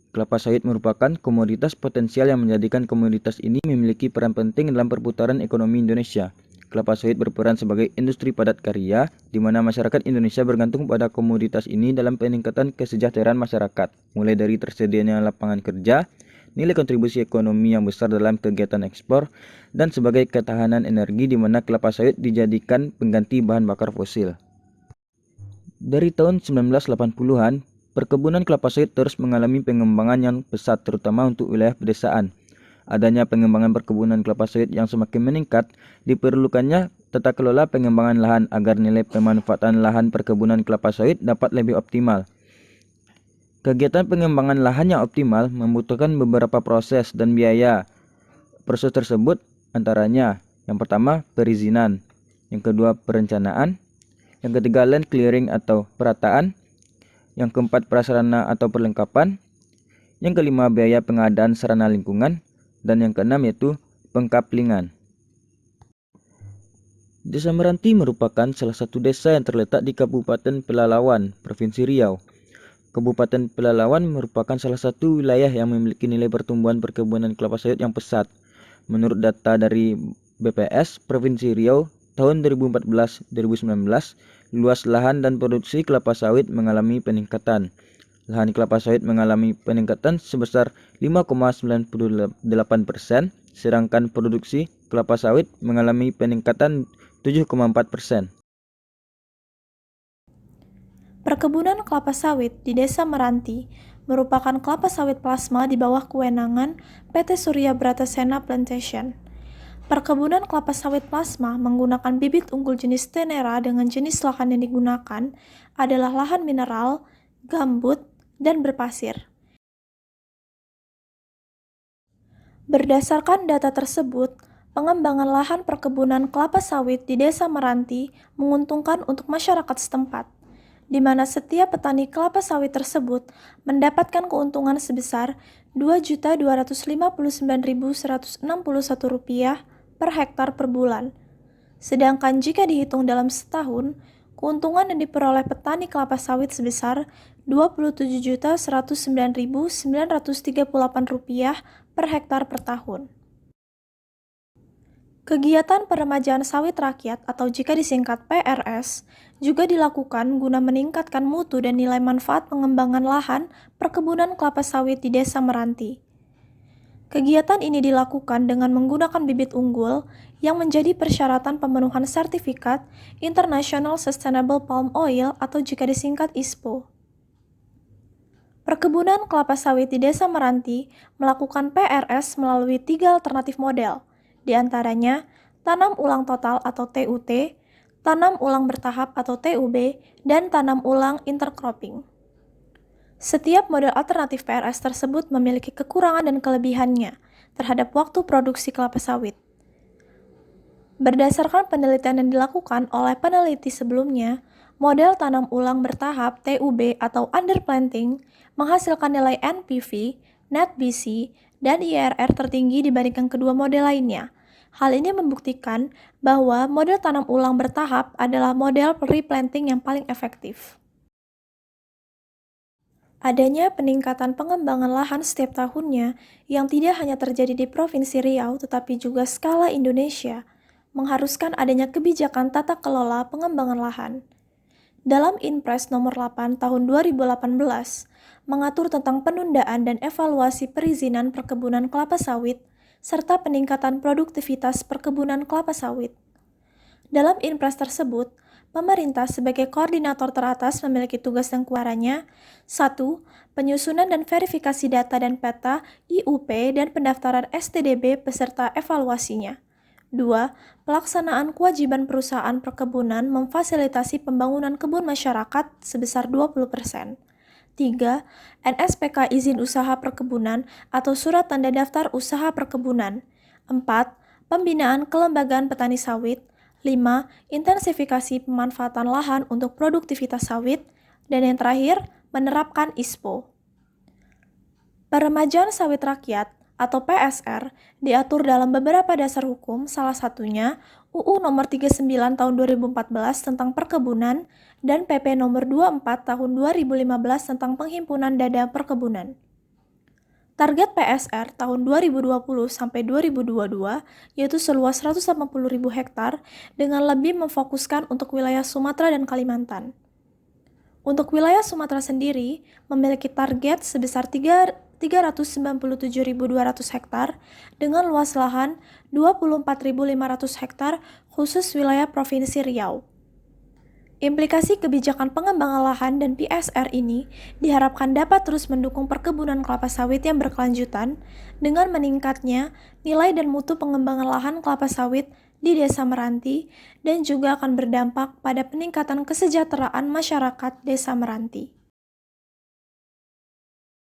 Kelapa sawit merupakan komoditas potensial yang menjadikan komoditas ini memiliki peran penting dalam perputaran ekonomi Indonesia. Kelapa sawit berperan sebagai industri padat karya, di mana masyarakat Indonesia bergantung pada komoditas ini dalam peningkatan kesejahteraan masyarakat, mulai dari tersedianya lapangan kerja, nilai kontribusi ekonomi yang besar dalam kegiatan ekspor, dan sebagai ketahanan energi di mana kelapa sawit dijadikan pengganti bahan bakar fosil. Dari tahun 1980-an, perkebunan kelapa sawit terus mengalami pengembangan yang pesat terutama untuk wilayah pedesaan. Adanya pengembangan perkebunan kelapa sawit yang semakin meningkat, diperlukannya tata kelola pengembangan lahan agar nilai pemanfaatan lahan perkebunan kelapa sawit dapat lebih optimal. Kegiatan pengembangan lahan yang optimal membutuhkan beberapa proses dan biaya. Proses tersebut antaranya, yang pertama perizinan, yang kedua perencanaan, yang ketiga land clearing atau perataan, yang keempat prasarana atau perlengkapan, yang kelima biaya pengadaan sarana lingkungan, dan yang keenam yaitu pengkaplingan. Desa Meranti merupakan salah satu desa yang terletak di Kabupaten Pelalawan, Provinsi Riau. Kabupaten Pelalawan merupakan salah satu wilayah yang memiliki nilai pertumbuhan perkebunan kelapa sawit yang pesat. Menurut data dari BPS Provinsi Riau tahun 2014-2019, luas lahan dan produksi kelapa sawit mengalami peningkatan. Lahan kelapa sawit mengalami peningkatan sebesar 5,98%, sedangkan produksi kelapa sawit mengalami peningkatan 7,4%. Perkebunan kelapa sawit di Desa Meranti merupakan kelapa sawit plasma di bawah kewenangan PT Surya Bratasena Plantation. Perkebunan kelapa sawit plasma menggunakan bibit unggul jenis Tenera dengan jenis lahan yang digunakan adalah lahan mineral, gambut, dan berpasir. Berdasarkan data tersebut, pengembangan lahan perkebunan kelapa sawit di Desa Meranti menguntungkan untuk masyarakat setempat, di mana setiap petani kelapa sawit tersebut mendapatkan keuntungan sebesar Rp2.259.161 per hektar per bulan. Sedangkan jika dihitung dalam setahun, keuntungan yang diperoleh petani kelapa sawit sebesar Rp27.109.938 per hektar per tahun. Kegiatan peremajaan sawit rakyat atau jika disingkat PRS juga dilakukan guna meningkatkan mutu dan nilai manfaat pengembangan lahan perkebunan kelapa sawit di Desa Meranti. Kegiatan ini dilakukan dengan menggunakan bibit unggul yang menjadi persyaratan pemenuhan sertifikat International Sustainable Palm Oil atau jika disingkat ISPO. Perkebunan kelapa sawit di Desa Meranti melakukan PRS melalui 3 alternatif model, di antaranya tanam ulang total atau TUT, tanam ulang bertahap atau TUB, dan tanam ulang intercropping. Setiap model alternatif PRS tersebut memiliki kekurangan dan kelebihannya terhadap waktu produksi kelapa sawit. Berdasarkan penelitian yang dilakukan oleh peneliti sebelumnya, model tanam ulang bertahap TUB atau underplanting menghasilkan nilai NPV, Net BC, dan IRR tertinggi dibandingkan kedua model lainnya. Hal ini membuktikan bahwa model tanam ulang bertahap adalah model replanting yang paling efektif. Adanya peningkatan pengembangan lahan setiap tahunnya yang tidak hanya terjadi di Provinsi Riau tetapi juga skala Indonesia, mengharuskan adanya kebijakan tata kelola pengembangan lahan. Dalam Inpres nomor 8 tahun 2018, mengatur tentang penundaan dan evaluasi perizinan perkebunan kelapa sawit, serta peningkatan produktivitas perkebunan kelapa sawit. Dalam Inpres tersebut, pemerintah sebagai koordinator teratas memiliki tugas dan kewenangannya. 1. Penyusunan dan verifikasi data dan peta IUP dan pendaftaran STDB beserta evaluasinya. 2. Pelaksanaan kewajiban perusahaan perkebunan memfasilitasi pembangunan kebun masyarakat sebesar 20%. 3. NSPK izin usaha perkebunan atau surat tanda daftar usaha perkebunan. 4. Pembinaan kelembagaan petani sawit. 5. Intensifikasi pemanfaatan lahan untuk produktivitas sawit. Dan yang terakhir, menerapkan ISPO. Peremajaan sawit rakyat atau PSR diatur dalam beberapa dasar hukum, salah satunya UU Nomor 39 Tahun 2014 tentang Perkebunan dan PP Nomor 24 Tahun 2015 tentang Penghimpunan Dana Perkebunan. Target PSR tahun 2020 sampai 2022 yaitu seluas 180.000 hektar dengan lebih memfokuskan untuk wilayah Sumatera dan Kalimantan. Untuk wilayah Sumatera sendiri memiliki target sebesar 397.200 hektar dengan luas lahan 24.500 hektar khusus wilayah Provinsi Riau. Implikasi kebijakan pengembangan lahan dan PSR ini diharapkan dapat terus mendukung perkebunan kelapa sawit yang berkelanjutan dengan meningkatnya nilai dan mutu pengembangan lahan kelapa sawit di Desa Meranti dan juga akan berdampak pada peningkatan kesejahteraan masyarakat Desa Meranti.